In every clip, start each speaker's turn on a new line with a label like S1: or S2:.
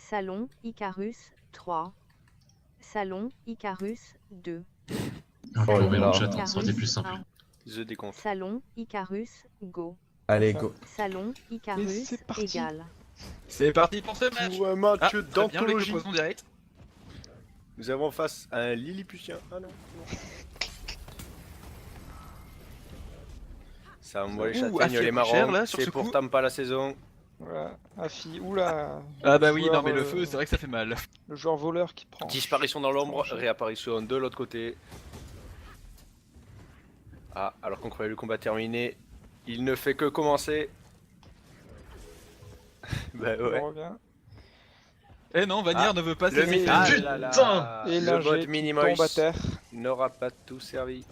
S1: Salon Icarus 3. Salon Icarus 2.
S2: Oh,
S1: Salon
S2: mais là,
S1: Icarus
S2: ça aurait été plus simple.
S1: 1.
S3: The décompte.
S1: Salon Icarus Go.
S4: Allez, go.
S1: Salon Icarus
S5: c'est parti.
S1: égal.
S6: C'est parti pour ce match.
S3: Pour un match
S6: Ah, très bien,
S3: d'anthologie.
S6: l'explosion direct.
S3: Nous avons face à un Lilliputien. Ah non. Ça envoie les
S6: Ouh,
S3: châtaignes,
S6: Afi
S3: les
S6: a pris cher,
S3: marrons.
S6: là, sur
S3: C'est
S6: ce coup.
S3: pourtant pas la saison.
S5: Voilà, Afi, oula.
S6: Ah bah oui,
S5: Joueur,
S6: non mais le feu, c'est vrai que ça fait mal.
S5: Le joueur voleur qui prend.
S3: Disparition dans l'ombre,
S5: Franchement.
S3: réapparition de l'autre côté. Ah, alors qu'on croyait le combat terminé, il ne fait que commencer. Bah
S5: Il
S3: ouais.
S5: revient.
S6: Eh non, Vanir
S3: Ah,
S6: ne veut pas
S3: Le
S6: se
S3: mi-
S6: laisser
S3: ah
S6: faire.
S3: là là.
S2: Putain.
S5: Et
S3: Le
S5: là,
S3: bot
S5: tombe à
S3: Minimoys
S5: terre.
S3: n'aura pas tout servi.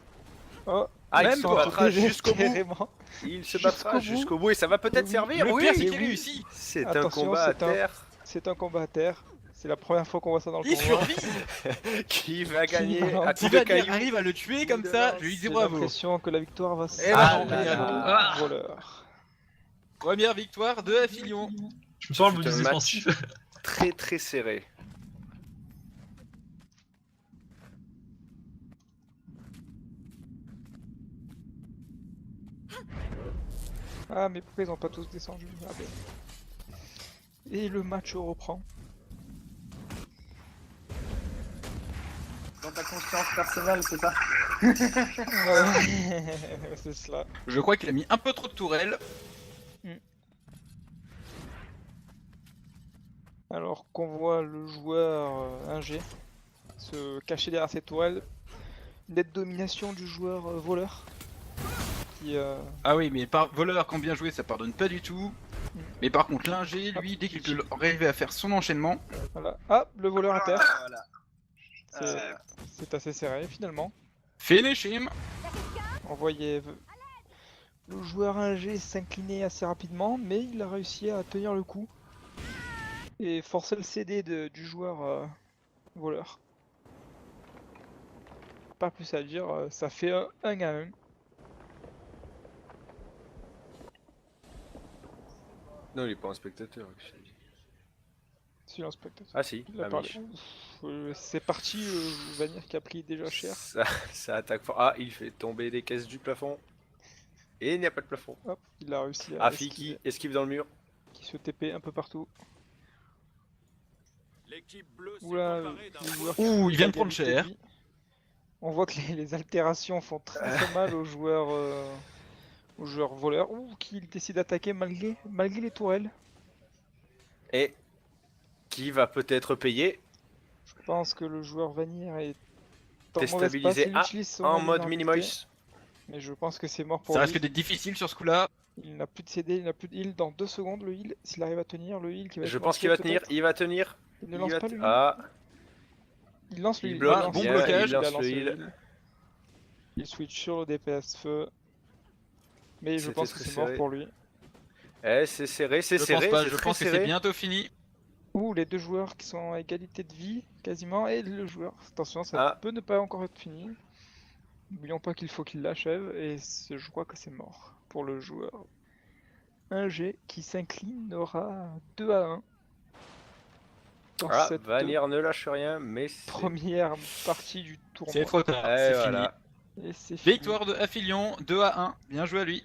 S5: Oh,
S3: Ah, il
S6: Même
S3: se
S6: toi,
S3: battra jusqu'au bout.
S5: carrément.
S3: Il se
S5: Jusqu'au
S3: battra
S5: bout.
S3: jusqu'au bout et ça va peut-être
S5: Oui.
S3: servir.
S6: Le
S3: Oui,
S6: pire, c'est
S5: oui,
S6: qu'il
S5: oui.
S6: réussit.
S3: c'est un
S5: Attention,
S3: combat à
S5: c'est un-
S3: terre.
S5: C'est un combat à terre. C'est la première fois qu'on voit ça dans le
S6: Il
S5: tournoi.
S6: survit.
S3: Qui va gagner
S5: va
S3: à
S6: Si
S3: coups de
S6: Vanir
S3: cailloux?
S6: arrive à le tuer comme
S3: de
S6: ça,
S3: lance.
S6: je lui dis
S5: J'ai
S6: bravo.
S5: l'impression que la victoire va
S6: Eh
S3: Ah
S6: non,
S3: là
S6: Vanir.
S3: là.
S2: Ah.
S5: voleur.
S6: Première victoire de Affilion.
S2: Je me sens le
S3: C'est un
S2: bonus
S3: match.
S2: défensif.
S3: Très très serré.
S5: Ah, mais pourquoi ils ont pas tous descendu? Ah, ben. Et le match reprend.
S7: Dans ta conscience personnelle, c'est ça?
S5: C'est cela.
S6: Je crois qu'il a mis un peu trop de tourelles.
S5: Alors qu'on voit le joueur ingé se cacher derrière ses tourelles. Nette domination du joueur voleur. Qui,
S6: Ah oui, mais par voleur, quand bien joué, ça pardonne pas du tout. Mais par contre, l'ingé, lui, dès qu'il peut arriver à faire son enchaînement,
S5: voilà. Ah, le voleur à terre.
S7: Voilà.
S5: C'est assez serré finalement.
S6: finish him.
S5: On voyait le joueur ingé s'incliner assez rapidement, mais il a réussi à tenir le coup. Et forcer le CD du joueur voleur. Pas plus à dire, ça fait un 1 à 1.
S3: Non, il est pas un spectateur.
S5: Silence spectateur.
S3: Ah si,
S5: Il a
S3: ah,
S5: parlé.
S3: Mich.
S5: C'est parti, Vanir qui a pris déjà cher.
S3: Ça attaque fort. Ah, il fait tomber les caisses du plafond. Et il n'y a pas de plafond.
S5: Hop, il a réussi à
S3: Afi qui esquive dans le mur.
S5: qui se TP un peu partout. Oula, le joueur qui
S6: Ouh, il vient de
S5: a
S6: prendre
S5: égalité
S6: cher.
S5: de vie. On voit que les altérations font très très mal aux joueurs voleurs. Ouh, qui décide d'attaquer malgré les tourelles.
S3: Et qui va peut-être payer.
S5: Je pense que le joueur Vanir est en
S3: Déstabilisé.
S5: mauvaise passe, il utilise son
S3: En
S5: moyen
S3: mode
S5: d'invité,
S3: Minimoys.
S5: Mais je pense que c'est mort pour
S6: Ça
S5: lui.
S6: risque d'être difficile sur ce coup-là.
S5: Il n'a plus de CD, il n'a plus de heal dans 2 secondes. Le heal, s'il arrive à tenir, le heal qui va
S3: Je
S5: être
S3: pense qu'il va
S5: lancé,
S3: tenir.
S5: peut-être.
S3: Il va tenir.
S5: Il ne
S3: Il
S5: lance
S3: va
S5: pas
S3: t-
S5: le heal.
S3: Ah,
S5: Il lance le
S3: il
S5: heal.
S3: bloque,
S5: lance
S6: bon
S5: le heal.
S6: blocage,
S3: il lance
S5: a lancé
S3: le
S5: le
S3: heal.
S5: heal. Il switch sur le DPS feu. Mais je
S3: C'était
S5: pense que
S3: très
S5: c'est mort
S3: serré.
S5: pour lui.
S3: Eh, c'est serré, c'est
S6: Je
S3: serré.
S6: pense pas,
S3: c'est
S6: je
S3: très
S6: pense que c'est
S3: serré.
S6: bientôt fini.
S5: Ouh, les deux joueurs qui sont à égalité de vie, quasiment, et le joueur. Attention, ça
S3: Ah.
S5: peut ne pas encore être fini. N'oublions pas qu'il faut qu'il l'achève, et je crois que c'est mort pour le joueur. Un G qui s'inclinera 2 à 1. Dans
S3: Ah,
S5: cette
S3: Vanir ne lâche rien, mais c'est.
S5: première partie du tournoi.
S6: C'est trop tard,
S3: Eh,
S6: c'est
S3: voilà.
S5: Et c'est fini.
S6: fini. Victoire de Affilion, 2 à 1. Bien joué à lui.